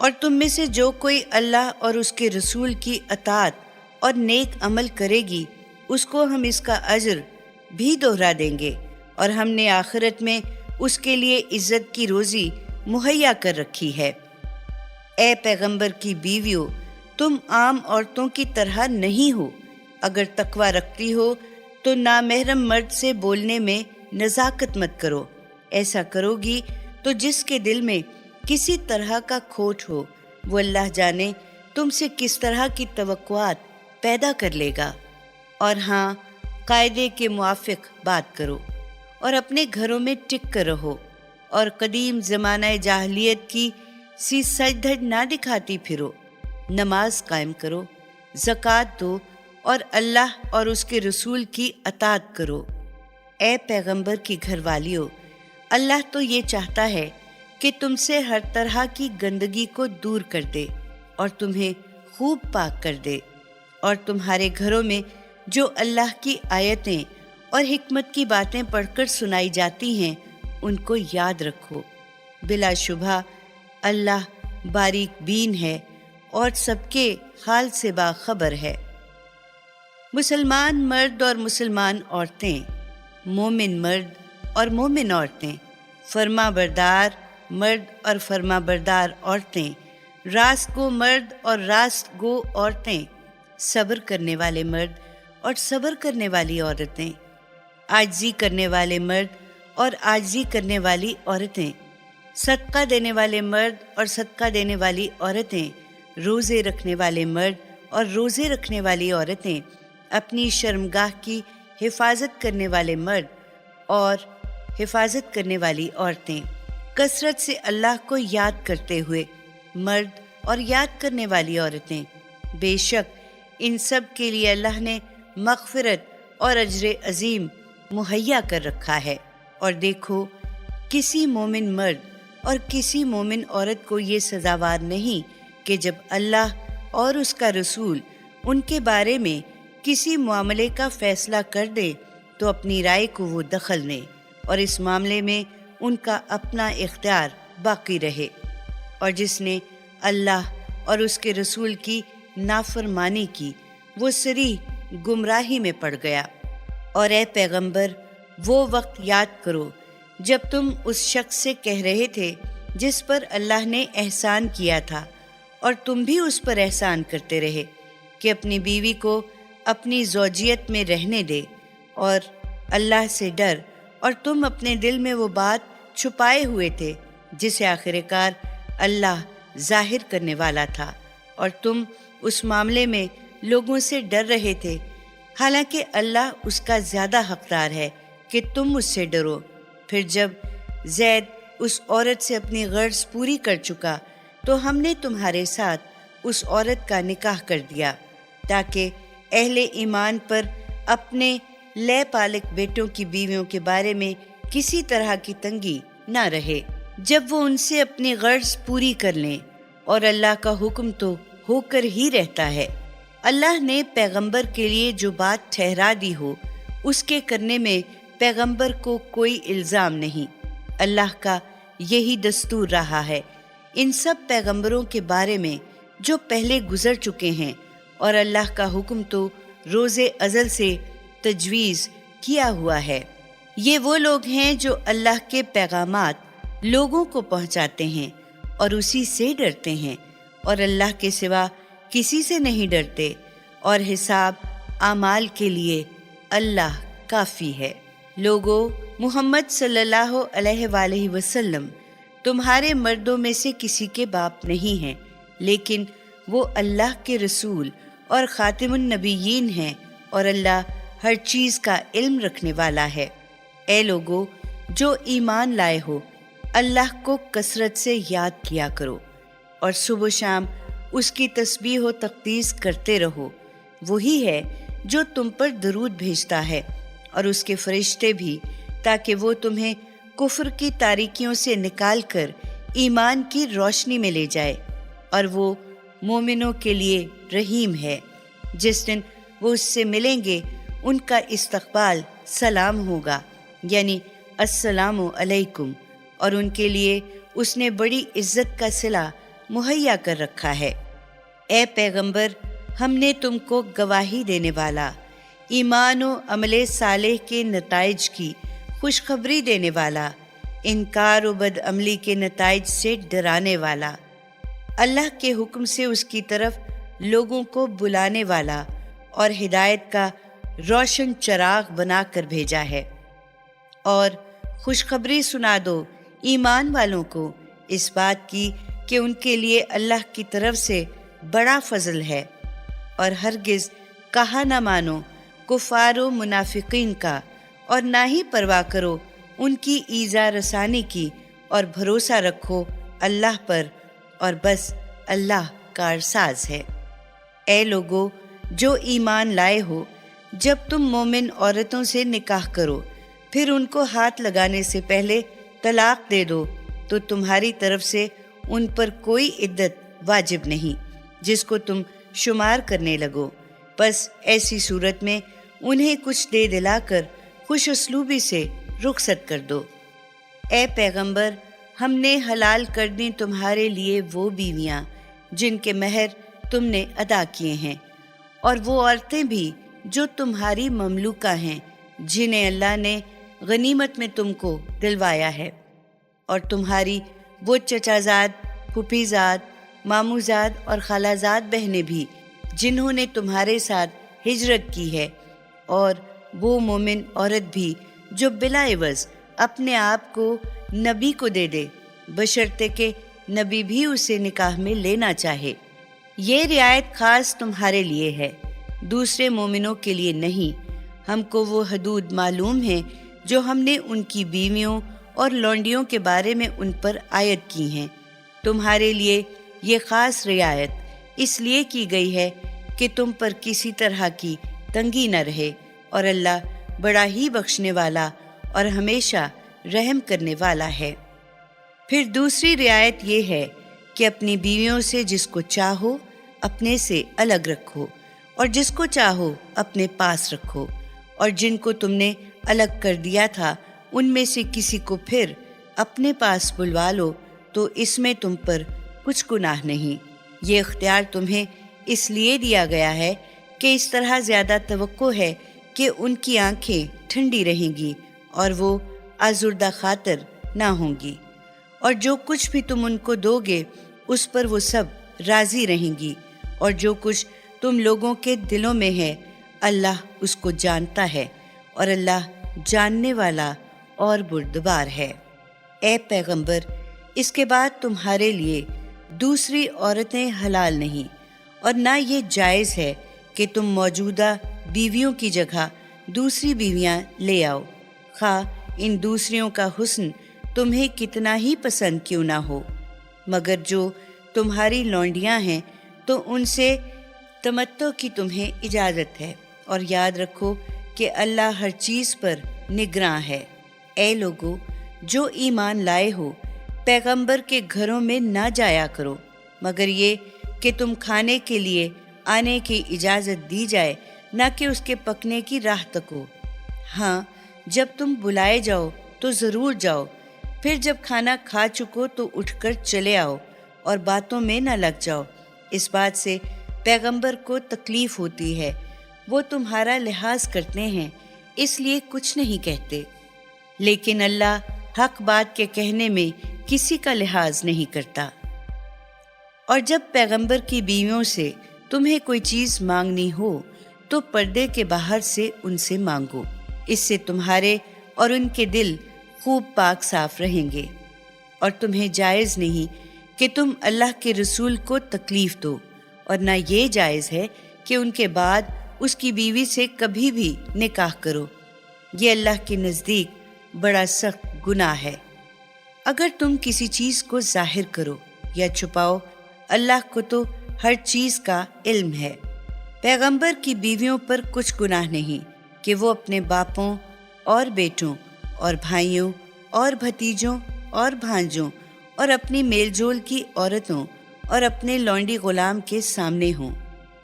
اور تم میں سے جو کوئی اللہ اور اس کے رسول کی اطاعت اور نیک عمل کرے گی اس کو ہم اس کا اجر بھی دوہرا دیں گے، اور ہم نے آخرت میں اس کے لیے عزت کی روزی مہیا کر رکھی ہے۔ اے پیغمبر کی بیویوں، تم عام عورتوں کی طرح نہیں ہو۔ اگر تقوی رکھتی ہو تو نامحرم مرد سے بولنے میں نزاکت مت کرو۔ ایسا کرو گی تو جس کے دل میں کسی طرح کا کھوٹ ہو وہ اللہ جانے تم سے کس طرح کی توقعات پیدا کر لے گا۔ اور ہاں، قاعدے کے موافق بات کرو اور اپنے گھروں میں ٹک کر رہو، اور قدیم زمانہ جاہلیت کی سی سج دھج نہ دکھاتی پھرو۔ نماز قائم کرو، زکوٰۃ دو، اور اللہ اور اس کے رسول کی اطاعت کرو۔ اے پیغمبر کی گھر والیو، اللہ تو یہ چاہتا ہے کہ تم سے ہر طرح کی گندگی کو دور کر دے اور تمہیں خوب پاک کر دے، اور تمہارے گھروں میں جو اللہ کی آیتیں اور حکمت کی باتیں پڑھ کر سنائی جاتی ہیں ان کو یاد رکھو۔ بلا شبہ اللہ باریک بین ہے اور سب کے حال سے باخبر ہے۔ مسلمان مرد اور مسلمان عورتیں، مومن مرد اور مومن عورتیں، فرما بردار مرد اور فرما بردار عورتیں، راست گو مرد اور راست گو عورتیں، صبر کرنے والے مرد اور صبر کرنے والی عورتیں، عاجزی کرنے والے مرد اور عاجزی کرنے والی عورتیں، صدقہ دینے والے مرد اور صدقہ دینے والی عورتیں، روزے رکھنے والے مرد اور روزے رکھنے والی عورتیں، اپنی شرمگاہ کی حفاظت کرنے والے مرد اور حفاظت کرنے والی عورتیں، کثرت سے اللہ کو یاد کرتے ہوئے مرد اور یاد کرنے والی عورتیں۔ بے شک ان سب کے لیے اللہ نے مغفرت اور اجر عظیم مہیا کر رکھا ہے۔ اور دیکھو، کسی مومن مرد اور کسی مومن عورت کو یہ سزاوار نہیں کہ جب اللہ اور اس کا رسول ان کے بارے میں کسی معاملے کا فیصلہ کر دے تو اپنی رائے کو وہ دخل دیں، اور اس معاملے میں ان کا اپنا اختیار باقی رہے۔ اور جس نے اللہ اور اس کے رسول کی نافرمانی کی وہ صریح گمراہی میں پڑ گیا۔ اور اے پیغمبر، وہ وقت یاد کرو جب تم اس شخص سے کہہ رہے تھے جس پر اللہ نے احسان کیا تھا، اور تم بھی اس پر احسان کرتے رہے، کہ اپنی بیوی کو اپنی زوجیت میں رہنے دے، اور اللہ سے ڈر، اور تم اپنے دل میں وہ بات چھپائے ہوئے تھے جسے آخر کار اللہ ظاہر کرنے والا تھا، اور تم اس معاملے میں لوگوں سے ڈر رہے تھے، حالانکہ اللہ اس کا زیادہ حقدار ہے کہ تم اس سے ڈرو۔ پھر جب زید اس عورت سے اپنی غرض پوری کر چکا تو ہم نے تمہارے ساتھ اس عورت کا نکاح کر دیا، تاکہ اہل ایمان پر اپنے لے پالک بیٹوں کی بیویوں کے بارے میں کسی طرح کی تنگی نہ رہے جب وہ ان سے اپنی غرض پوری کر لیں، اور اللہ کا حکم تو ہو کر ہی رہتا ہے۔ اللہ نے پیغمبر کے لیے جو بات ٹھہرا دی ہو اس کے کرنے میں پیغمبر کو کوئی الزام نہیں۔ اللہ کا یہی دستور رہا ہے ان سب پیغمبروں کے بارے میں جو پہلے گزر چکے ہیں، اور اللہ کا حکم تو روز ازل سے تجویز کیا ہوا ہے۔ یہ وہ لوگ ہیں جو اللہ کے پیغامات لوگوں کو پہنچاتے ہیں اور اسی سے ڈرتے ہیں، اور اللہ کے سوا کسی سے نہیں ڈرتے، اور حساب اعمال کے لیے اللہ کافی ہے۔ لوگو، محمد صلی اللہ علیہ وآلہ وسلم تمہارے مردوں میں سے کسی کے باپ نہیں ہیں، لیکن وہ اللہ کے رسول اور خاتم النبیین ہیں، اور اللہ ہر چیز کا علم رکھنے والا ہے۔ اے لوگو جو ایمان لائے ہو، اللہ کو کثرت سے یاد کیا کرو، اور صبح و شام اس کی تسبیح و تقدیس کرتے رہو۔ وہی ہے جو تم پر درود بھیجتا ہے، اور اس کے فرشتے بھی، تاکہ وہ تمہیں کفر کی تاریکیوں سے نکال کر ایمان کی روشنی میں لے جائے، اور وہ مومنوں کے لیے رحیم ہے۔ جس دن وہ اس سے ملیں گے ان کا استقبال سلام ہوگا، یعنی السلام علیکم، اور ان کے لیے اس نے بڑی عزت کا صلہ مہیا کر رکھا ہے۔ اے پیغمبر، ہم نے تم کو گواہی دینے والا، ایمان و عمل صالح کے نتائج کی خوشخبری دینے والا، انکار و بد عملی کے نتائج سے ڈرانے والا، اللہ کے حکم سے اس کی طرف لوگوں کو بلانے والا اور ہدایت کا روشن چراغ بنا کر بھیجا ہے۔ اور خوشخبری سنا دو ایمان والوں کو اس بات کی کہ ان کے لیے اللہ کی طرف سے بڑا فضل ہے، اور ہرگز کہا نہ مانو کفار و منافقین کا، اور نہ ہی پرواہ کرو ان کی ایذا رسانی کی، اور بھروسہ رکھو اللہ پر، اور بس اللہ کارساز ہے۔ اے لوگو جو ایمان لائے ہو، جب تم مومن عورتوں سے نکاح کرو پھر ان کو ہاتھ لگانے سے پہلے طلاق دے دو تو تمہاری طرف سے ان پر کوئی عدت واجب نہیں جس کو تم شمار کرنے لگو، بس ایسی صورت میں انہیں کچھ دے دلا کر خوش اسلوبی سے رخصت کر دو۔ اے پیغمبر، ہم نے حلال کر دی تمہارے لیے وہ بیویاں جن کے مہر تم نے ادا کیے ہیں، اور وہ عورتیں بھی جو تمہاری مملوکہ ہیں جنہیں اللہ نے غنیمت میں تم کو دلوایا ہے، اور تمہاری وہ چچا زاد، پھوپھی زاد، ماموں زاد اور خالہ زاد بہنیں بھی جنہوں نے تمہارے ساتھ ہجرت کی ہے، اور وہ مومن عورت بھی جو بلا عوض اپنے آپ کو نبی کو دے دے، بشرطے کہ نبی بھی اسے نکاح میں لینا چاہے۔ یہ رعایت خاص تمہارے لیے ہے، دوسرے مومنوں کے لیے نہیں۔ ہم کو وہ حدود معلوم ہیں جو ہم نے ان کی بیویوں اور لونڈیوں کے بارے میں ان پر عائد کی ہیں۔ تمہارے لیے یہ خاص رعایت اس لیے کی گئی ہے کہ تم پر کسی طرح کی تنگی نہ رہے، اور اللہ بڑا ہی بخشنے والا اور ہمیشہ رحم کرنے والا ہے۔ پھر دوسری رعایت یہ ہے کہ اپنی بیویوں سے جس کو چاہو اپنے سے الگ رکھو، اور جس کو چاہو اپنے پاس رکھو، اور جن کو تم نے الگ کر دیا تھا ان میں سے کسی کو پھر اپنے پاس بلوا لو تو اس میں تم پر کچھ گناہ نہیں۔ یہ اختیار تمہیں اس لیے دیا گیا ہے کہ اس طرح زیادہ توقع ہے کہ ان کی آنکھیں ٹھنڈی رہیں گی اور وہ آزردہ خاطر نہ ہوں گی، اور جو کچھ بھی تم ان کو دو گے اس پر وہ سب راضی رہیں گی، اور جو کچھ تم لوگوں کے دلوں میں ہے اللہ اس کو جانتا ہے، اور اللہ جاننے والا اور بردبار ہے۔ اے پیغمبر، اس کے بعد تمہارے لیے دوسری عورتیں حلال نہیں، اور نہ یہ جائز ہے کہ تم موجودہ بیویوں کی جگہ دوسری بیویاں لے آؤ، خواہ ان دوسریوں کا حسن تمہیں کتنا ہی پسند کیوں نہ ہو، مگر جو تمہاری لونڈیاں ہیں تو ان سے تمتع کی تمہیں اجازت ہے، اور یاد رکھو کہ اللہ ہر چیز پر نگراں ہے۔ اے لوگو جو ایمان لائے ہو، پیغمبر کے گھروں میں نہ جایا کرو مگر یہ کہ تم کھانے کے لیے آنے کی اجازت دی جائے، نہ کہ اس کے پکنے کی راہ تکو۔ ہاں، جب تم بلائے جاؤ تو ضرور جاؤ، پھر جب کھانا کھا چکو تو اٹھ کر چلے آؤ اور باتوں میں نہ لگ جاؤ۔ اس بات سے پیغمبر کو تکلیف ہوتی ہے، وہ تمہارا لحاظ کرتے ہیں اس لیے کچھ نہیں کہتے، لیکن اللہ حق بات کے کہنے میں کسی کا لحاظ نہیں کرتا۔ اور جب پیغمبر کی بیویوں سے تمہیں کوئی چیز مانگنی ہو تو پردے کے باہر سے ان سے مانگو، اس سے تمہارے اور ان کے دل خوب پاک صاف رہیں گے، اور تمہیں جائز نہیں کہ تم اللہ کے رسول کو تکلیف دو، اور نہ یہ جائز ہے کہ ان کے بعد اس کی بیوی سے کبھی بھی نکاح کرو، یہ اللہ کے نزدیک بڑا سخت گناہ ہے۔ اگر تم کسی چیز کو ظاہر کرو یا چھپاؤ، اللہ کو تو ہر چیز کا علم ہے۔ پیغمبر کی بیویوں پر کچھ گناہ نہیں کہ وہ اپنے باپوں اور بیٹوں اور بھائیوں اور بھتیجوں اور بھانجوں اور اپنی میل جول کی عورتوں اور اپنے لونڈی غلام کے سامنے ہوں۔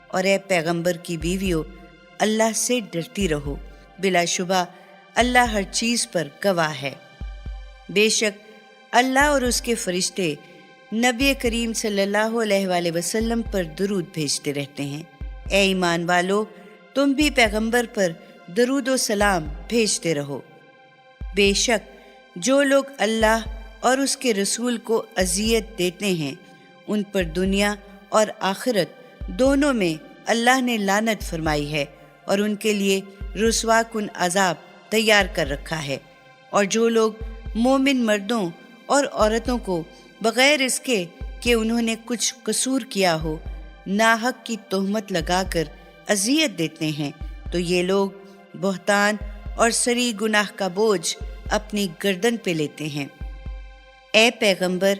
اور اے پیغمبر کی بیویوں، اللہ سے ڈرتی رہو، بلا شبہ اللہ ہر چیز پر گواہ ہے۔ بے شک اللہ اور اس کے فرشتے نبی کریم صلی اللہ علیہ وآلہ وسلم پر درود بھیجتے رہتے ہیں۔ اے ایمان والو، تم بھی پیغمبر پر درود و سلام بھیجتے رہو۔ بے شک جو لوگ اللہ اور اس کے رسول کو اذیت دیتے ہیں ان پر دنیا اور آخرت دونوں میں اللہ نے لعنت فرمائی ہے اور ان کے لیے رسوا کن عذاب تیار کر رکھا ہے۔ اور جو لوگ مومن مردوں اور عورتوں کو بغیر اس کے کہ انہوں نے کچھ قصور کیا ہو ناحق کی تہمت لگا کر اذیت دیتے ہیں تو یہ لوگ بہتان اور سری گناہ کا بوجھ اپنی گردن پہ لیتے ہیں۔ اے پیغمبر،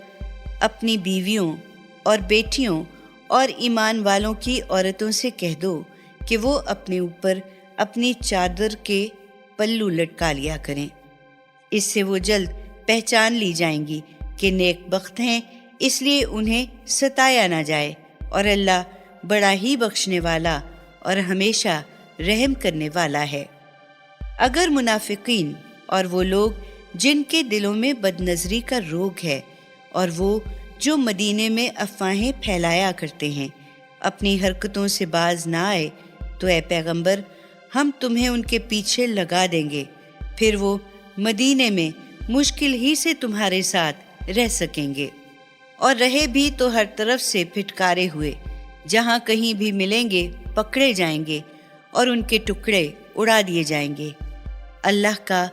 اپنی بیویوں اور بیٹیوں اور ایمان والوں کی عورتوں سے کہہ دو کہ وہ اپنے اوپر اپنی چادر کے پلو لٹکا لیا کریں، اس سے وہ جلد پہچان لی جائیں گی کہ نیک بخت ہیں، اس لیے انہیں ستایا نہ جائے، اور اللہ بڑا ہی بخشنے والا اور ہمیشہ رحم کرنے والا ہے۔ اگر منافقین اور وہ لوگ جن کے دلوں میں بد نظری کا روگ ہے اور وہ جو مدینے میں افواہیں پھیلایا کرتے ہیں اپنی حرکتوں سے باز نہ آئے تو اے پیغمبر ہم تمہیں ان کے پیچھے لگا دیں گے، پھر وہ مدینے میں مشکل ہی سے تمہارے ساتھ رہ سکیں گے، اور رہے بھی تو ہر طرف سے پھٹکارے ہوئے، جہاں کہیں بھی ملیں گے پکڑے جائیں گے اور ان کے ٹکڑے اڑا دیے جائیں گے۔ اللہ کا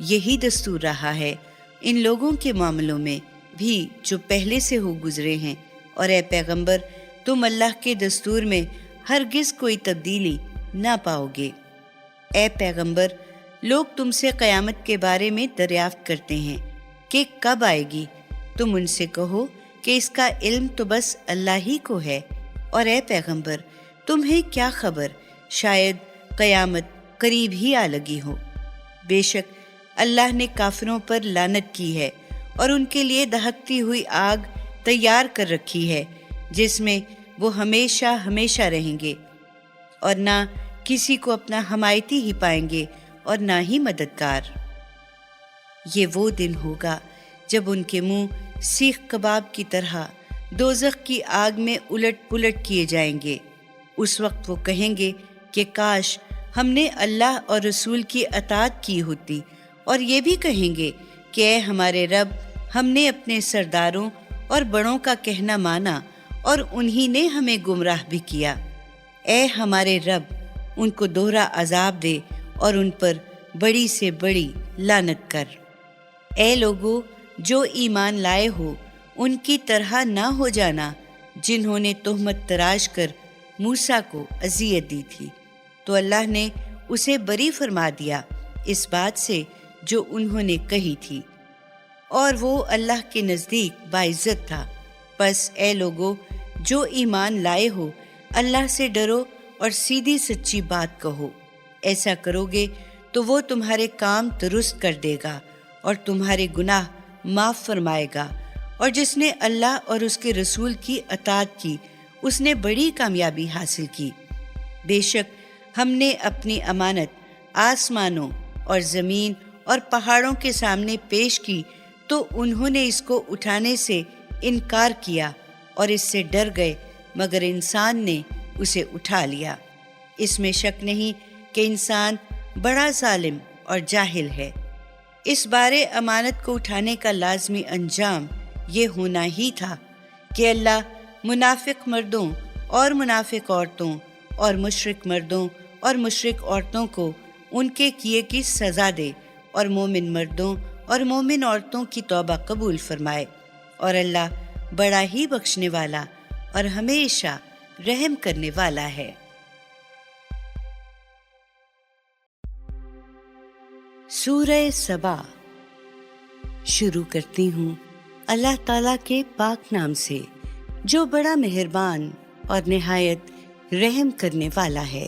یہی دستور رہا ہے ان لوگوں کے معاملوں میں بھی جو پہلے سے ہو گزرے ہیں، اور اے پیغمبر تم اللہ کے دستور میں ہرگز کوئی تبدیلی نہ پاؤ گے۔ اے پیغمبر، لوگ تم سے قیامت کے بارے میں دریافت کرتے ہیں کہ کب آئے گی، تم ان سے کہو کہ اس کا علم تو بس اللہ ہی کو ہے، اور اے پیغمبر تمہیں کیا خبر، شاید قیامت قریب ہی آ لگی ہو۔ بے شک اللہ نے کافروں پر لعنت کی ہے اور ان کے لیے دہکتی ہوئی آگ تیار کر رکھی ہے جس میں وہ ہمیشہ ہمیشہ رہیں گے، اور نہ کسی کو اپنا حمایتی ہی پائیں گے اور نہ ہی مددگار۔ یہ وہ دن ہوگا جب ان کے منہ سیخ کباب کی طرح دوزخ کی آگ میں الٹ پلٹ کیے جائیں گے۔ اس وقت وہ کہیں گے کہ کاش ہم نے اللہ اور رسول کی اطاعت کی ہوتی، اور یہ بھی کہیں گے کہ اے ہمارے رب، ہم نے اپنے سرداروں اور بڑوں کا کہنا مانا اور انہی نے ہمیں گمراہ بھی کیا۔ اے ہمارے رب، ان کو دوہرا عذاب دے اور ان پر بڑی سے بڑی لعنت کر۔ اے لوگو جو ایمان لائے ہو ان کی طرح نہ ہو جانا جنہوں نے تہمت تراش کر موسیٰ کو اذیت دی تھی، تو اللہ نے اسے بری فرما دیا اس بات سے جو انہوں نے کہی تھی، اور وہ اللہ کے نزدیک باعزت تھا۔ پس اے لوگو جو ایمان لائے ہو اللہ سے ڈرو اور سیدھی سچی بات کہو، ایسا کرو گے تو وہ تمہارے کام درست کر دے گا اور تمہارے گناہ معاف فرمائے گا، اور جس نے اللہ اور اس کے رسول کی اطاعت کی اس نے بڑی کامیابی حاصل کی۔ بے شک ہم نے اپنی امانت آسمانوں اور زمین اور پہاڑوں کے سامنے پیش کی تو انہوں نے اس کو اٹھانے سے انکار کیا اور اس سے ڈر گئے، مگر انسان نے اسے اٹھا لیا۔ اس میں شک نہیں کہ انسان بڑا ظالم اور جاہل ہے۔ اس بارے امانت کو اٹھانے کا لازمی انجام یہ ہونا ہی تھا کہ اللہ منافق مردوں اور منافق عورتوں اور مشرک مردوں اور مشرک عورتوں کو ان کے کیے کی سزا دے، اور مومن مردوں اور مومن عورتوں کی توبہ قبول فرمائے، اور اللہ بڑا ہی بخشنے والا اور ہمیشہ رحم کرنے والا ہے۔ سورہ سبا شروع کرتی ہوں اللہ تعالیٰ کے پاک نام سے جو بڑا مہربان اور نہایت رحم کرنے والا ہے۔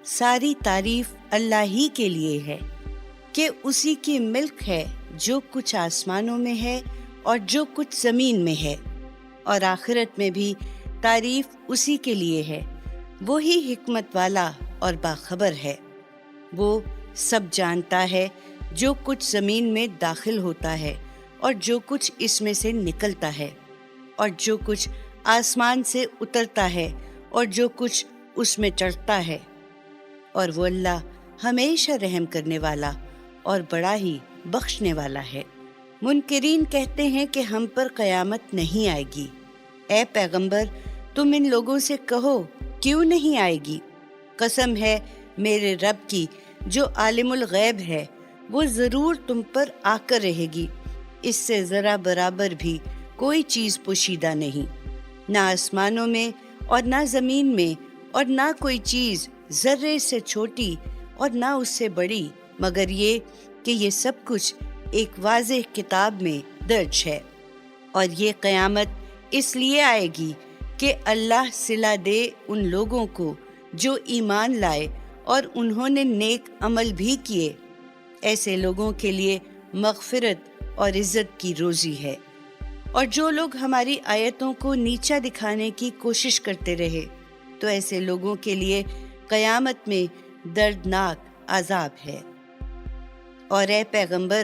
ساری تعریف اللہ ہی کے لیے ہے کہ اسی کی ملک ہے جو کچھ آسمانوں میں ہے اور جو کچھ زمین میں ہے، اور آخرت میں بھی تعریف اسی کے لیے ہے۔ وہی حکمت والا اور باخبر ہے۔ وہ سب جانتا ہے جو کچھ زمین میں داخل ہوتا ہے اور جو کچھ اس میں سے نکلتا ہے، اور جو کچھ آسمان سے اترتا ہے اور جو کچھ اس میں چڑھتا ہے، اور وہ اللہ ہمیشہ رحم کرنے والا اور بڑا ہی بخشنے والا ہے۔ منکرین کہتے ہیں کہ ہم پر قیامت نہیں آئے گی۔ اے پیغمبر، تم ان لوگوں سے کہو کیوں نہیں آئے گی؟ قسم ہے میرے رب کی جو عالم الغیب ہے، وہ ضرور تم پر آ کر رہے گی۔ اس سے ذرا برابر بھی کوئی چیز پوشیدہ نہیں، نہ آسمانوں میں اور نہ زمین میں، اور نہ کوئی چیز ذرے سے چھوٹی اور نہ اس سے بڑی، مگر یہ کہ یہ سب کچھ ایک واضح کتاب میں درج ہے۔ اور یہ قیامت اس لیے آئے گی کہ اللہ صلہ دے ان لوگوں کو جو ایمان لائے اور انہوں نے نیک عمل بھی کیے۔ ایسے لوگوں کے لیے مغفرت اور عزت کی روزی ہے۔ اور جو لوگ ہماری آیتوں کو نیچا دکھانے کی کوشش کرتے رہے تو ایسے لوگوں کے لیے قیامت میں دردناک عذاب ہے۔ اور اے پیغمبر،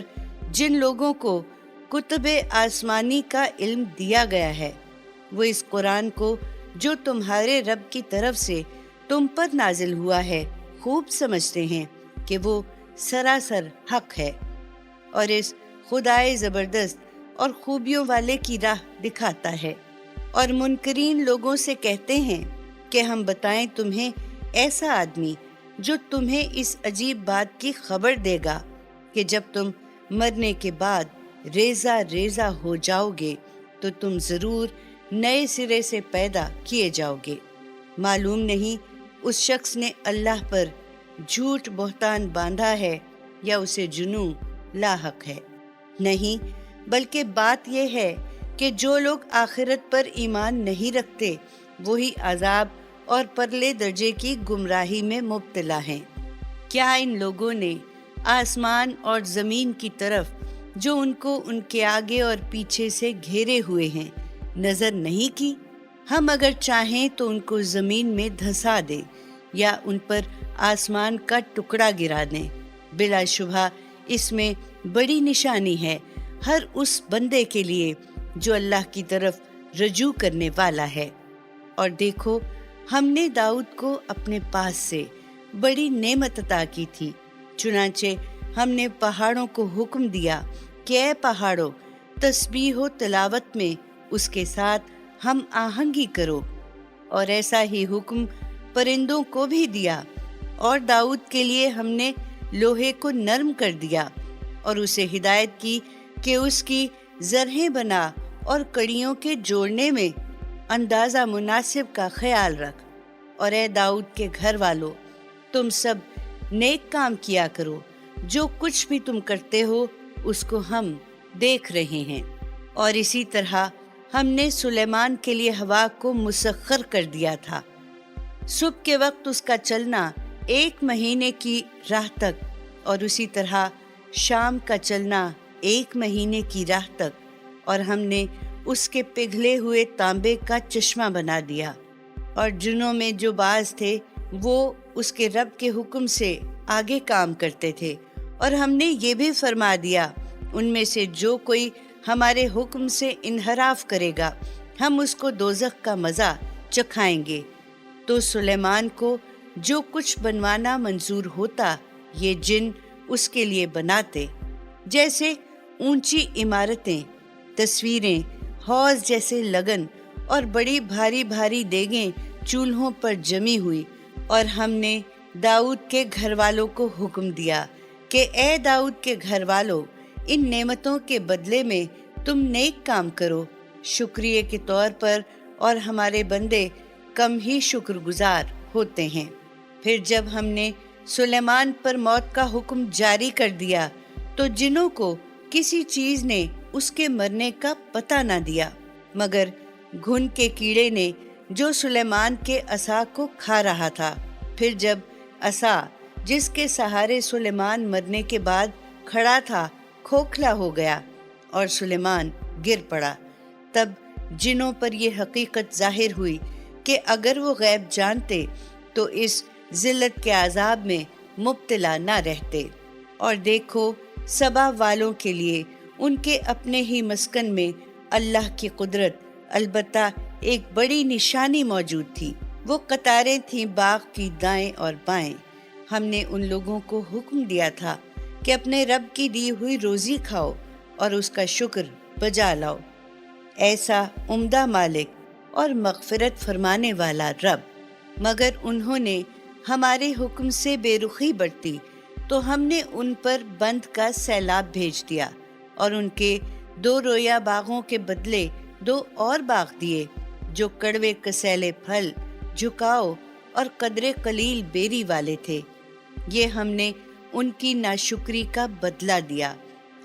جن لوگوں کو کتب آسمانی کا علم دیا گیا ہے، وہ اس قرآن کو جو تمہارے رب کی طرف سے تم پر نازل ہوا ہے خوب سمجھتے ہیں کہ وہ سراسر حق ہے، اور اس خدائے زبردست اور خوبیوں والے کی راہ دکھاتا ہے۔ اور منکرین لوگوں سے کہتے ہیں کہ ہم بتائیں تمہیں ایسا آدمی جو تمہیں اس عجیب بات کی خبر دے گا کہ جب تم مرنے کے بعد ریزہ ریزہ ہو جاؤ گے تو تم ضرور نئے سرے سے پیدا کیے جاؤ گے۔ معلوم نہیں اس شخص نے اللہ پر جھوٹ بہتان باندھا ہے یا اسے جنوں لاحق ہے۔ نہیں، بلکہ بات یہ ہے کہ جو لوگ آخرت پر ایمان نہیں رکھتے وہی عذاب اور پرلے درجے کی گمراہی میں مبتلا ہیں۔ کیا ان لوگوں نے آسمان اور زمین کی طرف جو ان کو ان کے آگے اور پیچھے سے گھیرے ہوئے ہیں نظر نہیں کی؟ ہم اگر چاہیں تو ان کو زمین میں دھسا دیں یا ان پر آسمان کا ٹکڑا گرا دیں۔ بلا شبہ اس میں بڑی نشانی ہے ہر اس بندے کے لیے جو اللہ کی طرف رجوع کرنے والا ہے۔ اور دیکھو، ہم نے داؤد کو اپنے پاس سے بڑی نعمت عطا کی تھی، چنانچہ ہم نے پہاڑوں کو حکم دیا کہ اے پہاڑوں، تسبیح و تلاوت میں اس کے ساتھ ہم آہنگی کرو، اور ایسا ہی حکم پرندوں کو بھی دیا۔ اور داؤد کے لیے ہم نے لوہے کو نرم کر دیا اور اسے ہدایت کی کہ اس کی زرہیں بنا اور کڑیوں کے جوڑنے میں اندازہ مناسب کا خیال رکھ۔ اور اے داؤد کے گھر والو، تم سب نیک کام کیا کرو، جو کچھ بھی تم کرتے ہو اس کو ہم دیکھ رہے ہیں۔ اور اسی طرح ہم نے سلیمان کے لیے ہوا کو مسخر کر دیا تھا، صبح کے وقت اس کا چلنا 1 مہینے کی راہ تک، اور اسی طرح شام کا چلنا 1 مہینے کی راہ تک، اور ہم نے اس کے پگھلے ہوئے تانبے کا چشمہ بنا دیا۔ اور جنوں میں جو باز تھے وہ اس کے رب کے حکم سے آگے کام کرتے تھے، اور ہم نے یہ بھی فرما دیا ان میں سے جو کوئی ہمارے حکم سے انحراف کرے گا ہم اس کو دوزخ کا مزہ چکھائیں گے۔ تو سلیمان کو جو کچھ بنوانا منظور ہوتا یہ جن اس کے لیے بناتے، جیسے اونچی عمارتیں، تصویریں، حوض جیسے لگن اور بڑی بھاری بھاری دیگیں چولہوں پر جمی ہوئی۔ اور ہم نے داؤد کے گھر والوں کو حکم دیا کہ اے داؤد کے گھر والو، ان نعمتوں کے بدلے میں تم نیک کام کرو شکریہ کے طور پر، اور ہمارے بندے کم ہی شکر گزار ہوتے ہیں۔ پھر جب ہم نے سلیمان پر موت کا حکم جاری کر دیا تو جنوں کو کسی چیز نے اس کے مرنے کا پتہ نہ دیا مگر گھن کے کیڑے نے جو سلیمان کے عصا کو کھا رہا تھا۔ پھر جب عصا جس کے سہارے سلیمان مرنے کے بعد کھڑا تھا کھوکھلا ہو گیا اور سلیمان گر پڑا، تب جنوں پر یہ حقیقت ظاہر ہوئی کہ اگر وہ غیب جانتے تو اس ذلت کے عذاب میں مبتلا نہ رہتے۔ اور دیکھو، سبا والوں کے لیے ان کے اپنے ہی مسکن میں اللہ کی قدرت البتہ ایک بڑی نشانی موجود تھی۔ وہ قطاریں تھیں باغ کی دائیں اور بائیں۔ ہم نے ان لوگوں کو حکم دیا تھا کہ اپنے رب کی دی ہوئی روزی کھاؤ اور اس کا شکر بجا لاؤ۔ ایسا عمدہ مالک اور مغفرت فرمانے والا رب۔ مگر انہوں نے ہمارے حکم سے بے رخی برتی تو ہم نے ان پر بند کا سیلاب بھیج دیا اور ان کے 2 رویا باغوں کے بدلے 2 اور باغ دیے جو کڑوے کسیلے پھل، جھکاؤ اور قدرے قلیل بیری والے تھے۔ یہ ہم نے ان کی ناشکری کا بدلہ دیا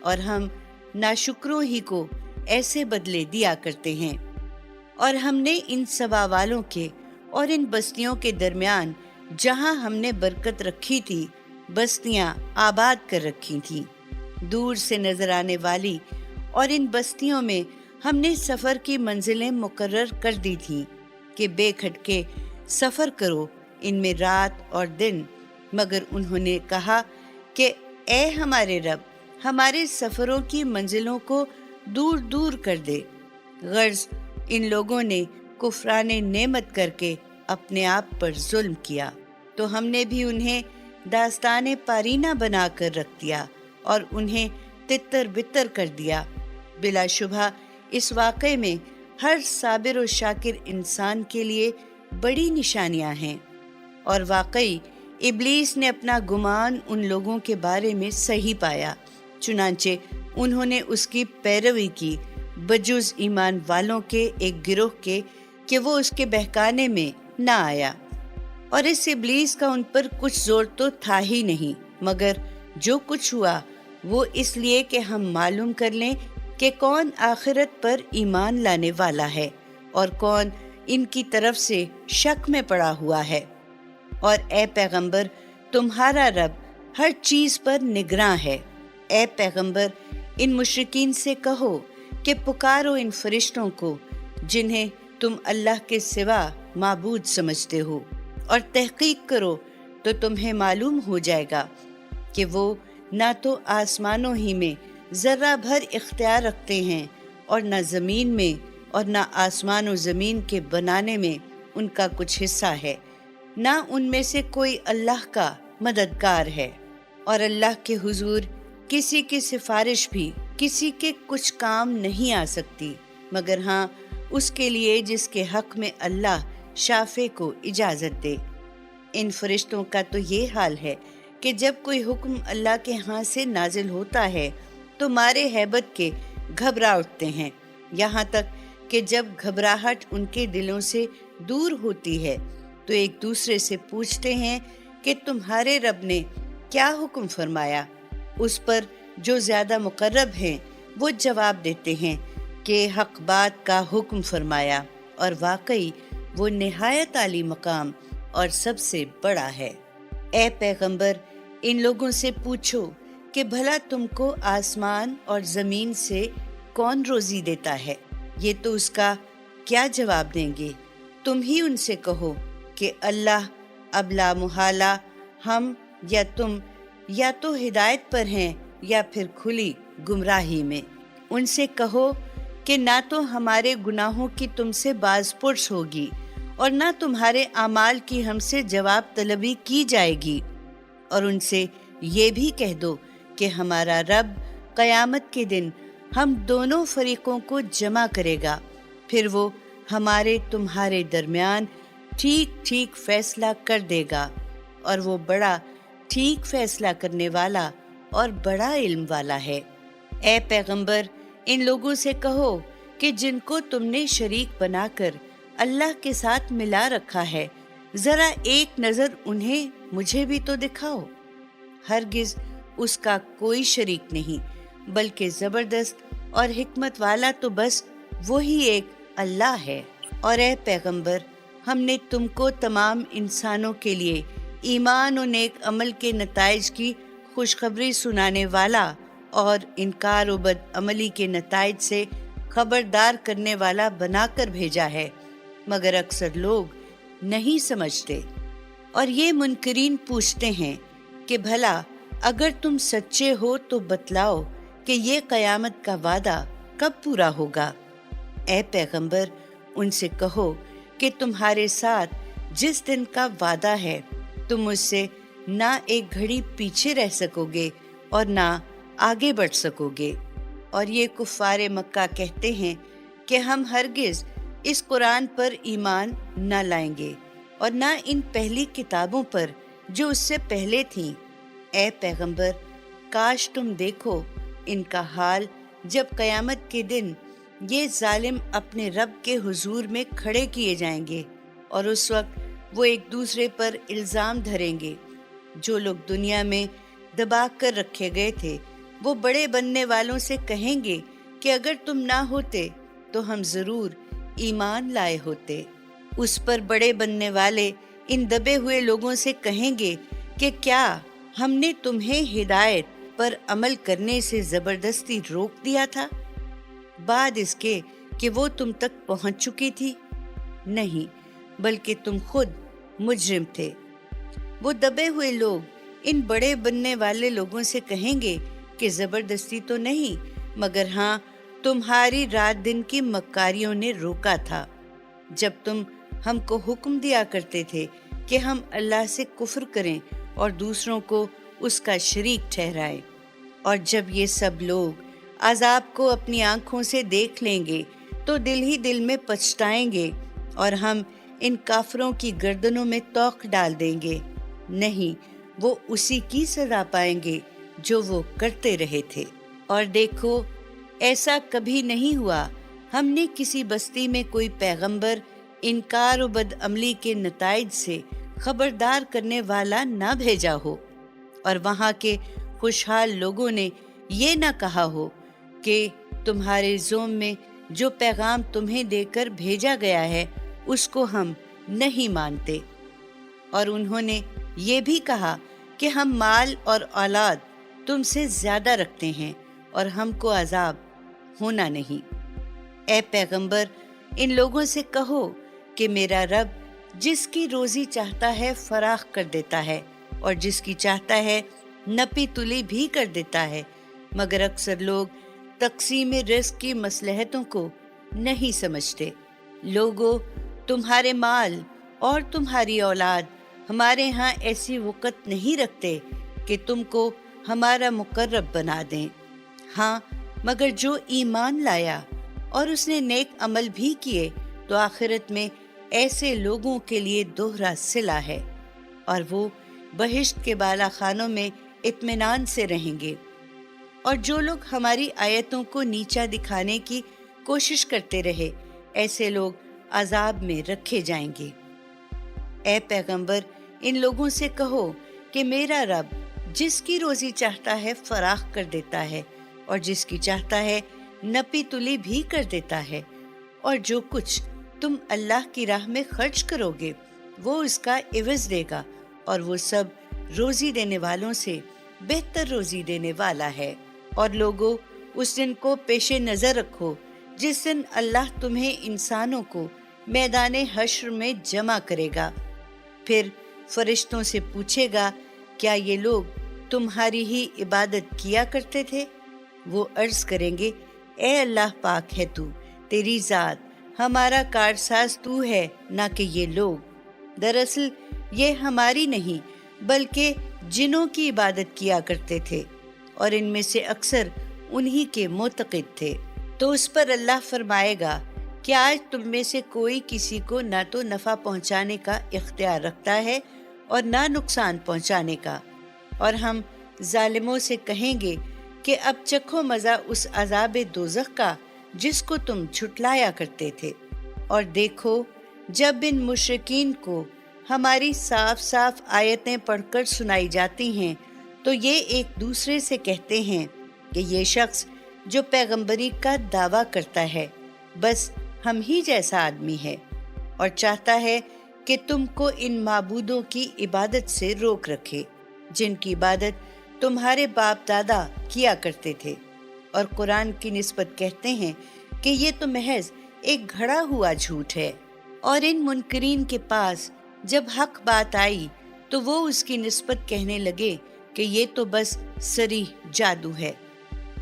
اور ہم ناشکروں ہی کو ایسے بدلے دیا کرتے ہیں۔ اور ہم نے ان سبا والوں کے اور ان بستیوں کے درمیان جہاں ہم نے برکت رکھی تھی بستیاں آباد کر رکھی تھیں، دور سے نظر آنے والی، اور ان بستیوں میں ہم نے سفر کی منزلیں مقرر کر دی تھیں کہ بے کھٹکے سفر کرو ان میں رات اور دن۔ مگر انہوں نے کہا کہ اے ہمارے رب، ہمارے سفروں کی منزلوں کو دور دور کر دے۔ غرض ان لوگوں نے کفران نعمت کر کے اپنے آپ پر ظلم کیا، تو ہم نے بھی انہیں داستان پارینہ بنا کر رکھ دیا اور انہیں تتر بتر کر دیا۔ بلا شبہ اس واقعے میں ہر صابر و شاکر انسان کے لیے بڑی نشانیاں ہیں۔ اور واقعی ابلیس نے اپنا گمان ان لوگوں کے بارے میں صحیح پایا، چنانچہ انہوں نے اس کی پیروی کی بجز ایمان والوں کے ایک گروہ کے کہ وہ اس کے بہکانے میں نہ آیا۔ اور اس ابلیس کا ان پر کچھ زور تو تھا ہی نہیں، مگر جو کچھ ہوا وہ اس لیے کہ ہم معلوم کر لیں کہ کون آخرت پر ایمان لانے والا ہے اور کون ان کی طرف سے شک میں پڑا ہوا ہے۔ اور اے پیغمبر، تمہارا رب ہر چیز پر نگراں ہے۔ اے پیغمبر، ان مشرکین سے کہو کہ پکارو ان فرشتوں کو جنہیں تم اللہ کے سوا معبود سمجھتے ہو، اور تحقیق کرو تو تمہیں معلوم ہو جائے گا کہ وہ نہ تو آسمانوں ہی میں ذرہ بھر اختیار رکھتے ہیں اور نہ زمین میں، اور نہ آسمان و زمین کے بنانے میں ان کا کچھ حصہ ہے، نہ ان میں سے کوئی اللہ کا مددگار ہے۔ اور اللہ کے حضور کسی کی سفارش بھی کسی کے کچھ کام نہیں آ سکتی، مگر ہاں اس کے لیے جس کے حق میں اللہ شافع کو اجازت دے۔ ان فرشتوں کا تو یہ حال ہے کہ جب کوئی حکم اللہ کے ہاں سے نازل ہوتا ہے تو مارے ہیبت کے گھبرا اٹھتے ہیں، یہاں تک کہ جب گھبراہٹ ان کے دلوں سے دور ہوتی ہے تو ایک دوسرے سے پوچھتے ہیں کہ تمہارے رب نے کیا حکم فرمایا۔ اس پر جو زیادہ مقرب ہیں وہ جواب دیتے ہیں کہ حق بات کا حکم فرمایا، اور واقعی وہ نہایت عالی مقام اور سب سے بڑا ہے۔ اے پیغمبر، ان لوگوں سے پوچھو کہ بھلا تم کو آسمان اور زمین سے کون روزی دیتا ہے؟ یہ تو اس کا کیا جواب دیں گے؟ تم ہی ان سے کہو کہ اللہ، اب لا محالہ ہم یا تم یا تو ہدایت پر ہیں یا پھر کھلی گمراہی میں۔ ان سے کہو کہ نہ تو ہمارے گناہوں کی تم سے باز پرس ہوگی اور نہ تمہارے اعمال کی ہم سے جواب طلبی کی جائے گی، اور ان سے یہ بھی کہہ دو کہ ہمارا رب قیامت کے دن ہم دونوں فریقوں کو جمع کرے گا، پھر وہ ہمارے تمہارے درمیان ٹھیک ٹھیک فیصلہ کر دے گا، اور وہ بڑا ٹھیک فیصلہ کرنے والا اور بڑا علم والا ہے۔ اے پیغمبر، ان لوگوں سے کہو کہ جن کو تم نے شریک بنا کر اللہ کے ساتھ ملا رکھا ہے، ذرا ایک نظر انہیں مجھے بھی تو دکھاؤ۔ ہرگز اس کا کوئی شریک نہیں، بلکہ زبردست اور حکمت والا تو بس وہی ایک اللہ ہے۔ اور اے پیغمبر، ہم نے تم کو تمام انسانوں کے لیے ایمان و نیک عمل کے نتائج کی خوشخبری سنانے والا اور انکار و بد عملی کے نتائج سے خبردار کرنے والا بنا کر بھیجا ہے، مگر اکثر لوگ نہیں سمجھتے۔ اور یہ منکرین پوچھتے ہیں کہ بھلا اگر تم سچے ہو تو بتلاؤ کہ یہ قیامت کا وعدہ کب پورا ہوگا۔ اے پیغمبر، ان سے کہو کہ تمہارے ساتھ جس دن کا وعدہ ہے تم اس سے نہ ایک گھڑی پیچھے رہ سکو گے اور نہ آگے بڑھ سکو گے۔ اور یہ کفار مکہ کہتے ہیں کہ ہم ہرگز اس قرآن پر ایمان نہ لائیں گے اور نہ ان پہلی کتابوں پر جو اس سے پہلے تھیں۔ اے پیغمبر، کاش تم دیکھو ان کا حال جب قیامت کے دن یہ ظالم اپنے رب کے حضور میں کھڑے کیے جائیں گے، اور اس وقت وہ ایک دوسرے پر الزام دھریں گے۔ جو لوگ دنیا میں دبا کر رکھے گئے تھے وہ بڑے بننے والوں سے کہیں گے کہ اگر تم نہ ہوتے تو ہم ضرور ایمان لائے ہوتے۔ اس پر بڑے بننے والے ان دبے ہوئے لوگوں سے کہیں گے کہ کیا ہم نے تمہیں ہدایت پر عمل کرنے سے زبردستی روک دیا تھا، بعد اس کے کہ وہ تم تک پہنچ چکی تھی؟ نہیں، بلکہ تم خود مجرم تھے۔ وہ دبے ہوئے لوگ ان بڑے بننے والے لوگوں سے کہیں گے کہ زبردستی تو نہیں، مگر ہاں تمہاری رات دن کی مکاریوں نے روکا تھا، جب تم ہم کو حکم دیا کرتے تھے کہ ہم اللہ سے کفر کریں اور دوسروں کو اس کا شریک ٹھہرائیں۔ اور جب یہ سب لوگ عذاب کو اپنی آنکھوں سے دیکھ لیں گے تو دل ہی دل میں پچھتائیں گے، اور ہم ان کافروں کی گردنوں میں توق ڈال دیں گے۔ نہیں، وہ اسی کی سزا پائیں گے جو وہ کرتے رہے تھے۔ اور دیکھو، ایسا کبھی نہیں ہوا ہم نے کسی بستی میں کوئی پیغمبر انکار و بد عملی کے نتائج سے خبردار کرنے والا نہ بھیجا ہو، اور وہاں کے خوشحال لوگوں نے یہ نہ کہا ہو کہ تمہارے زوم میں جو پیغام تمہیں دے کر بھیجا گیا ہے اس کو ہم نہیں مانتے۔ اور انہوں نے یہ بھی کہا کہ ہم مال اور اولاد تم سے زیادہ رکھتے ہیں اور ہم کو عذاب ہونا نہیں۔ اے پیغمبر، ان لوگوں سے کہو کہ میرا رب جس کی روزی چاہتا ہے فراخ کر دیتا ہے اور جس کی چاہتا ہے نپی تلی بھی کر دیتا ہے، مگر اکثر لوگ تقسیم رزق کی مصلحتوں کو نہیں سمجھتے۔ لوگو، تمہارے مال اور تمہاری اولاد ہمارے ہاں ایسی وقت نہیں رکھتے کہ تم کو ہمارا مقرب بنا دیں۔ ہاں، مگر جو ایمان لایا اور اس نے نیک عمل بھی کیے تو آخرت میں ایسے لوگوں کے لیے دوہرا صلہ ہے، اور وہ بہشت کے بالا خانوں میں اطمینان سے رہیں گے۔ اور جو لوگ ہماری آیتوں کو نیچا دکھانے کی کوشش کرتے رہے، ایسے لوگ عذاب میں رکھے جائیں گے۔ اے پیغمبر، ان لوگوں سے کہو کہ میرا رب جس کی روزی چاہتا ہے فراخ کر دیتا ہے اور جس کی چاہتا ہے نپی تلی بھی کر دیتا ہے، اور جو کچھ تم اللہ کی راہ میں خرچ کرو گے وہ اس کا عوض دے گا، اور وہ سب روزی دینے والوں سے بہتر روزی دینے والا ہے۔ اور لوگوں، اس دن کو پیش نظر رکھو جس دن اللہ تمہیں انسانوں کو میدان حشر میں جمع کرے گا۔ پھر فرشتوں سے پوچھے گا، کیا یہ لوگ تمہاری ہی عبادت کیا کرتے تھے؟ وہ عرض کریں گے، اے اللہ پاک ہے تو، تیری ذات، ہمارا کارساز تو ہے، نہ کہ یہ لوگ۔ دراصل یہ ہماری نہیں بلکہ جنوں کی عبادت کیا کرتے تھے، اور ان میں سے اکثر انہی کے معتقد تھے۔ تو اس پر اللہ فرمائے گا کہ آج تم میں سے کوئی کسی کو نہ تو نفع پہنچانے کا اختیار رکھتا ہے اور نہ نقصان پہنچانے کا، اور ہم ظالموں سے کہیں گے کہ اب چکھو مزہ اس عذاب دوزخ کا جس کو تم جھٹلایا کرتے تھے۔ اور دیکھو، جب ان مشرکین کو ہماری صاف صاف آیتیں پڑھ کر سنائی جاتی ہیں تو یہ ایک دوسرے سے کہتے ہیں کہ یہ شخص جو پیغمبری کا دعویٰ کرتا ہے بس ہم ہی جیسا آدمی ہے، اور چاہتا ہے کہ تم کو ان معبودوں کی عبادت سے روک رکھے جن کی عبادت تمہارے باپ دادا کیا کرتے تھے، اور قرآن کی نسبت کہتے ہیں کہ یہ تو محض ایک گھڑا ہوا جھوٹ ہے۔ اور ان منکرین کے پاس جب حق بات آئی تو وہ اس کی نسبت کہنے لگے کہ یہ تو بس صریح جادو ہے۔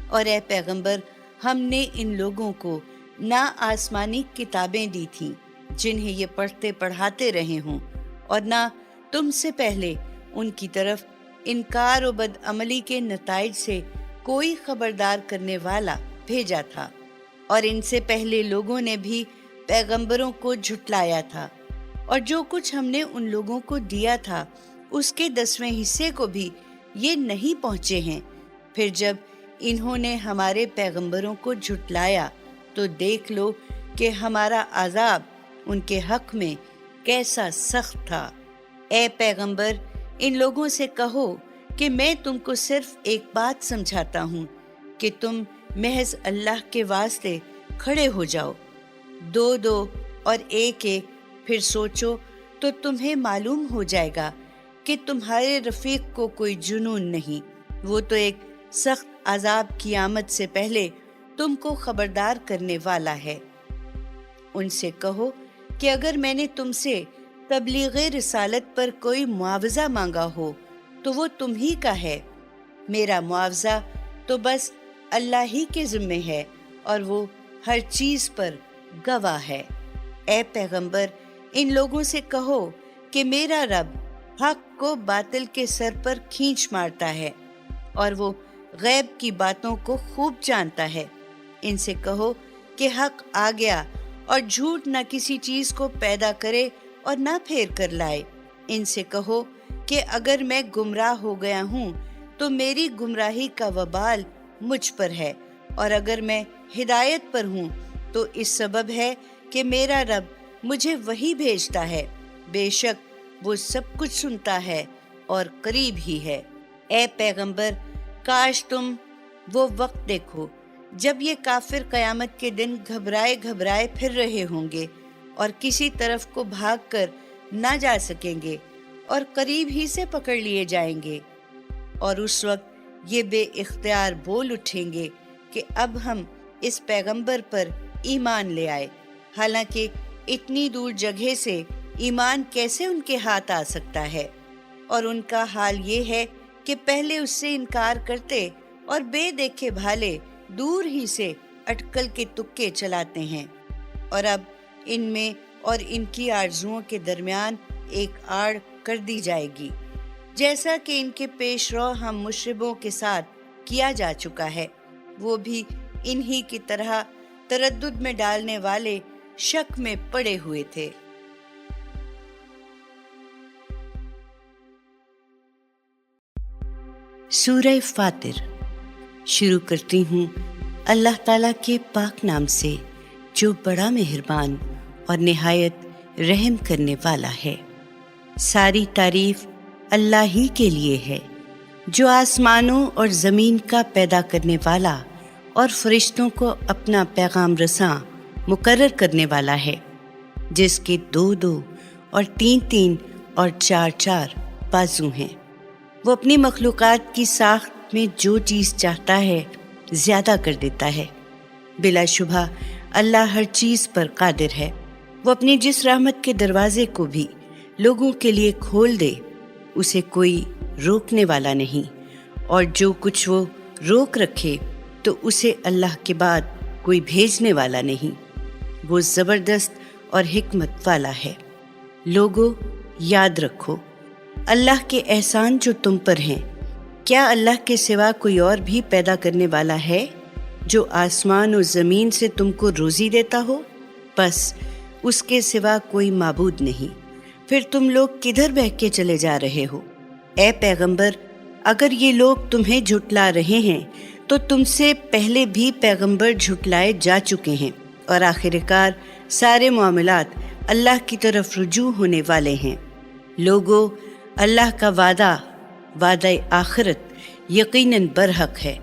اور اے پیغمبر ہم نے ان لوگوں کو نہ آسمانی کتابیں دی تھیں جنہیں یہ پڑھتے پڑھاتے رہے ہوں، اور نہ تم سے پہلے ان کی طرف انکار و بدعملی کے نتائج سے کوئی خبردار کرنے والا بھیجا تھا، اور ان سے پہلے لوگوں نے بھی پیغمبروں کو جھٹلایا تھا، اور جو کچھ ہم نے ان لوگوں کو دیا تھا اس کے 10ویں حصے کو بھی یہ نہیں پہنچے ہیں۔ پھر جب انہوں نے ہمارے پیغمبروں کو جھٹلایا تو دیکھ لو کہ ہمارا عذاب ان کے حق میں کیسا سخت تھا۔ اے پیغمبر ان لوگوں سے کہو کہ میں تم کو صرف ایک بات سمجھاتا ہوں کہ تم محض اللہ کے واسطے کھڑے ہو جاؤ، دو دو اور ایک ایک، پھر سوچو تو تمہیں معلوم ہو جائے گا کہ تمہارے رفیق کو کوئی جنون نہیں، وہ تو ایک سخت عذاب کی آمد سے پہلے تم کو خبردار کرنے والا ہے۔ ان سے کہو کہ اگر میں نے تم سے تبلیغ رسالت پر کوئی معاوضہ مانگا ہو تو وہ تم ہی کا ہے، میرا معاوضہ تو بس اللہ ہی کے ذمے ہے اور وہ ہر چیز پر گواہ ہے۔ اے پیغمبر ان لوگوں سے کہو کہ میرا رب حق کو باطل کے سر پر کھینچ مارتا ہے اور وہ غیب کی باتوں کو خوب جانتا ہے۔ ان سے کہو کہ حق آ گیا اور جھوٹ نہ کسی چیز کو پیدا کرے اور نہ پھیر کر لائے۔ ان سے کہو کہ اگر میں گمراہ ہو گیا ہوں تو میری گمراہی کا وبال مجھ پر ہے، اور اگر میں ہدایت پر ہوں تو اس سبب ہے کہ میرا رب مجھے وہی بھیجتا ہے، بے شک وہ سب کچھ سنتا ہے اور قریب ہی ہے۔ اے پیغمبر کاش تم وہ وقت دیکھو جب یہ کافر قیامت کے دن گھبرائے گھبرائے پھر رہے ہوں گے اور کسی طرف کو بھاگ کر نہ جا سکیں گے اور قریب ہی سے پکڑ لیے جائیں گے، اور اس وقت یہ بے اختیار بول اٹھیں گے کہ اب ہم اس پیغمبر پر ایمان لے آئے، حالانکہ اتنی دور جگہ سے ایمان کیسے ان کے ہاتھ آ سکتا ہے؟ اور ان کا حال یہ ہے کہ پہلے اس سے انکار کرتے اور بے دیکھے بھالے دور ہی سے اٹکل کے تکے چلاتے ہیں، اور اب ان میں اور ان کی آرزوؤں کے درمیان ایک آڑ کر دی جائے گی، جیسا کہ ان کے پیش رو ہم مشربوں کے ساتھ کیا جا چکا ہے، وہ بھی انہی کی طرح تردد میں ڈالنے والے شک میں پڑے ہوئے تھے۔ سورہ فاطر شروع کرتی ہوں اللہ تعالیٰ کے پاک نام سے جو بڑا مہربان اور نہایت رحم کرنے والا ہے۔ ساری تعریف اللہ ہی کے لیے ہے جو آسمانوں اور زمین کا پیدا کرنے والا اور فرشتوں کو اپنا پیغام رساں مقرر کرنے والا ہے، جس کے 2 اور 3 اور 4 بازو ہیں۔ وہ اپنی مخلوقات کی ساخت میں جو چیز چاہتا ہے زیادہ کر دیتا ہے۔ بلا شبہ اللہ ہر چیز پر قادر ہے۔ وہ اپنی جس رحمت کے دروازے کو بھی لوگوں کے لیے کھول دے اسے کوئی روکنے والا نہیں، اور جو کچھ وہ روک رکھے تو اسے اللہ کے بعد کوئی بھیجنے والا نہیں۔ وہ زبردست اور حکمت والا ہے۔ لوگوں یاد رکھو اللہ کے احسان جو تم پر ہیں۔ کیا اللہ کے سوا کوئی اور بھی پیدا کرنے والا ہے جو آسمان و زمین سے تم کو روزی دیتا ہو؟ بس اس کے سوا کوئی معبود نہیں۔ پھر تم لوگ کدھر بہہ کے چلے جا رہے ہو؟ اے پیغمبر اگر یہ لوگ تمہیں جھٹلا رہے ہیں تو تم سے پہلے بھی پیغمبر جھٹلائے جا چکے ہیں، اور آخرکار سارے معاملات اللہ کی طرف رجوع ہونے والے ہیں۔ لوگوں اللہ کا وعدہ آخرت یقیناً برحق ہے،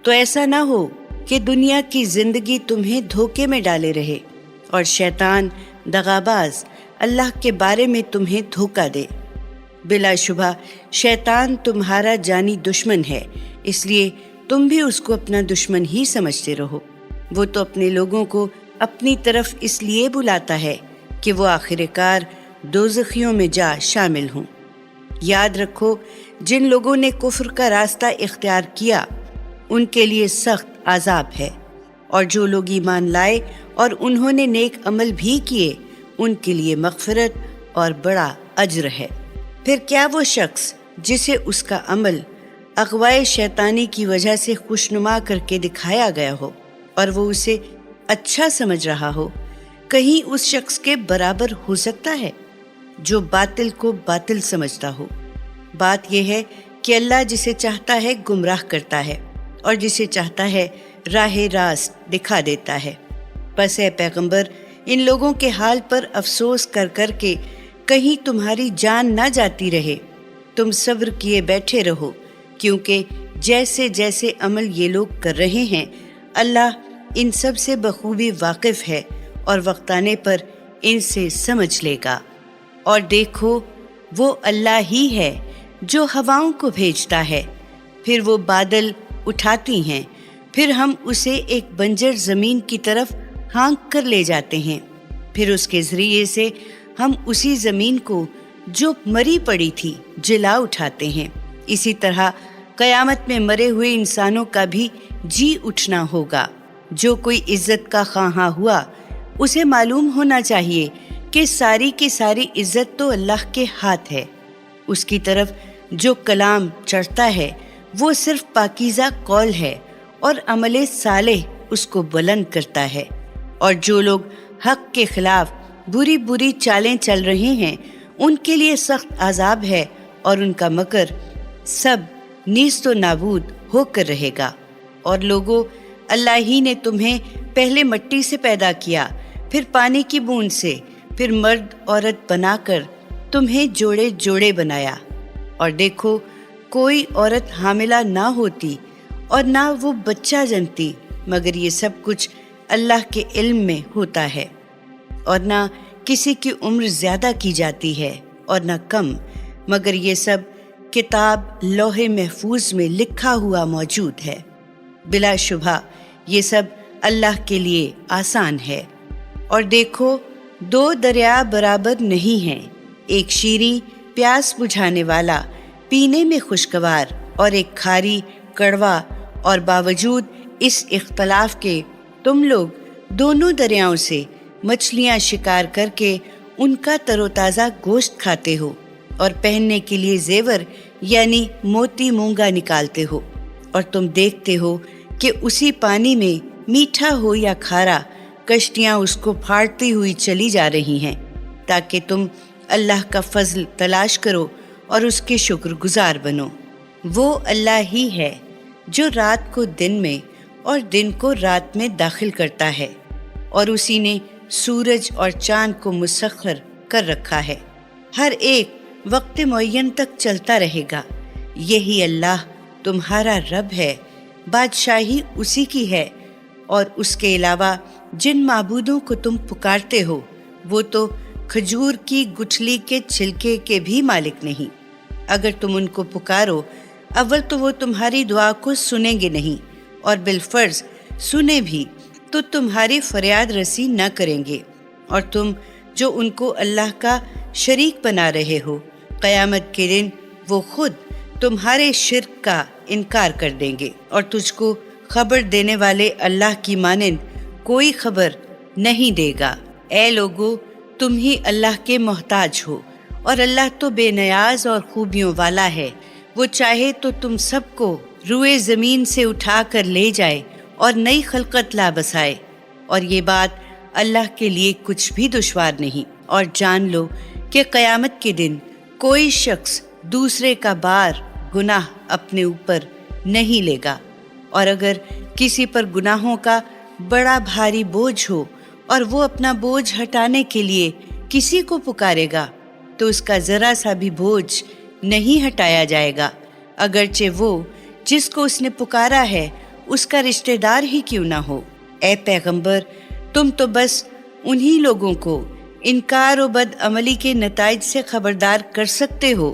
تو ایسا نہ ہو کہ دنیا کی زندگی تمہیں دھوکے میں ڈالے رہے اور شیطان دغاباز اللہ کے بارے میں تمہیں دھوکہ دے۔ بلا شبہ شیطان تمہارا جانی دشمن ہے، اس لیے تم بھی اس کو اپنا دشمن ہی سمجھتے رہو۔ وہ تو اپنے لوگوں کو اپنی طرف اس لیے بلاتا ہے کہ وہ آخرکار دوزخیوں میں جا شامل ہوں۔ یاد رکھو جن لوگوں نے کفر کا راستہ اختیار کیا ان کے لیے سخت عذاب ہے، اور جو لوگ ایمان لائے اور انہوں نے نیک عمل بھی کیے ان کے لیے مغفرت اور بڑا اجر ہے۔ پھر کیا وہ شخص جسے اس کا عمل اغوائے شیطانی کی وجہ سے خوشنما کر کے دکھایا گیا ہو اور وہ اسے اچھا سمجھ رہا ہو، کہیں اس شخص کے برابر ہو سکتا ہے جو باطل کو باطل سمجھتا ہو؟ بات یہ ہے کہ اللہ جسے چاہتا ہے گمراہ کرتا ہے اور جسے چاہتا ہے راہ راست دکھا دیتا ہے۔ پس اے پیغمبر، ان لوگوں کے حال پر افسوس کر کر کے کہیں تمہاری جان نہ جاتی رہے، تم صبر کیے بیٹھے رہو، کیونکہ جیسے جیسے عمل یہ لوگ کر رہے ہیں اللہ ان سب سے بخوبی واقف ہے اور وقت آنے پر ان سے سمجھ لے گا۔ اور دیکھو، وہ اللہ ہی ہے جو ہواؤں کو بھیجتا ہے، پھر وہ بادل اٹھاتی ہیں، پھر ہم اسے ایک بنجر زمین کی طرف ہانک کر لے جاتے ہیں، پھر اس کے ذریعے سے ہم اسی زمین کو جو مری پڑی تھی جلا اٹھاتے ہیں۔ اسی طرح قیامت میں مرے ہوئے انسانوں کا بھی جی اٹھنا ہوگا۔ جو کوئی عزت کا خواہاں ہوا اسے معلوم ہونا چاہیے کہ ساری کی ساری عزت تو اللہ کے ہاتھ ہے۔ اس کی طرف جو کلام چڑھتا ہے وہ صرف پاکیزہ قول ہے اور عمل صالح اس کو بلند کرتا ہے۔ اور جو لوگ حق کے خلاف بری بری چالیں چل رہے ہیں ان کے لیے سخت عذاب ہے اور ان کا مکر سب نیست و نابود ہو کر رہے گا۔ اور لوگو، اللہ ہی نے تمہیں پہلے مٹی سے پیدا کیا، پھر پانی کی بوند سے، پھر مرد عورت بنا کر تمہیں جوڑے جوڑے بنایا۔ اور دیکھو، کوئی عورت حاملہ نہ ہوتی اور نہ وہ بچہ جنتی، مگر یہ سب کچھ اللہ کے علم میں ہوتا ہے، اور نہ کسی کی عمر زیادہ کی جاتی ہے اور نہ کم، مگر یہ سب کتاب لوح محفوظ میں لکھا ہوا موجود ہے۔ بلا شبہ یہ سب اللہ کے لیے آسان ہے۔ اور دیکھو، دو دریا برابر نہیں ہیں، ایک شیریں پیاس بجھانے والا پینے میں خوشگوار اور ایک کھاری کڑوا، اور باوجود اس اختلاف کے تم لوگ دونوں دریاؤں سے مچھلیاں شکار کر کے ان کا تر و تازہ گوشت کھاتے ہو اور پہننے کے لیے زیور یعنی موتی مونگا نکالتے ہو، اور تم دیکھتے ہو کہ اسی پانی میں میٹھا ہو یا کھارا کشتیاں اس کو پھاڑتی ہوئی چلی جا رہی ہیں، تاکہ تم اللہ کا فضل تلاش کرو اور اس کے شکر گزار بنو۔ وہ اللہ ہی ہے جو رات کو دن میں اور دن کو رات میں داخل کرتا ہے، اور اسی نے سورج اور چاند کو مسخر کر رکھا ہے، ہر ایک وقت معین تک چلتا رہے گا۔ یہی اللہ تمہارا رب ہے، بادشاہی اسی کی ہے، اور اس کے علاوہ جن معبودوں کو تم پکارتے ہو وہ تو کھجور کی گٹھلی کے چھلکے کے بھی مالک نہیں۔ اگر تم ان کو پکارو، اول تو وہ تمہاری دعا کو سنیں گے نہیں، اور بالفرض سنے بھی تو تمہاری فریاد رسی نہ کریں گے، اور تم جو ان کو اللہ کا شریک بنا رہے ہو، قیامت کے دن وہ خود تمہارے شرک کا انکار کر دیں گے، اور تجھ کو خبر دینے والے اللہ کی مانند کوئی خبر نہیں دے گا۔ اے لوگو، تم ہی اللہ کے محتاج ہو، اور اللہ تو بے نیاز اور خوبیوں والا ہے۔ وہ چاہے تو تم سب کو روئے زمین سے اٹھا کر لے جائے اور نئی خلقت لا بسائے، اور یہ بات اللہ کے لیے کچھ بھی دشوار نہیں۔ اور جان لو کہ قیامت کے دن کوئی شخص دوسرے کا بار گناہ اپنے اوپر نہیں لے گا، اور اگر کسی پر گناہوں کا بڑا بھاری بوجھ ہو اور وہ اپنا بوجھ ہٹانے کے لیے کسی کو پکارے گا تو اس کا ذرا سا بھی بوجھ نہیں ہٹایا جائے گا، اگرچہ وہ جس کو اس نے پکارا ہے اس کا رشتہ دار ہی کیوں نہ ہو۔ اے پیغمبر، تم تو بس انہی لوگوں کو انکار و بد عملی کے نتائج سے خبردار کر سکتے ہو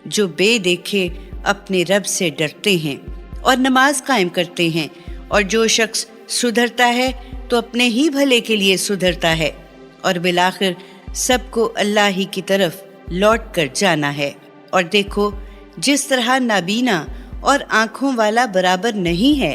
جو بے دیکھے اپنے رب سے ڈرتے ہیں اور نماز قائم کرتے ہیں، اور جو شخص سدھرتا ہے تو اپنے ہی بھلے کے لیے سدھرتا ہے، اور بالآخر سب کو اللہ ہی کی طرف لوٹ کر جانا ہے۔ اور دیکھو، جس طرح نابینا اور آنکھوں والا برابر نہیں ہے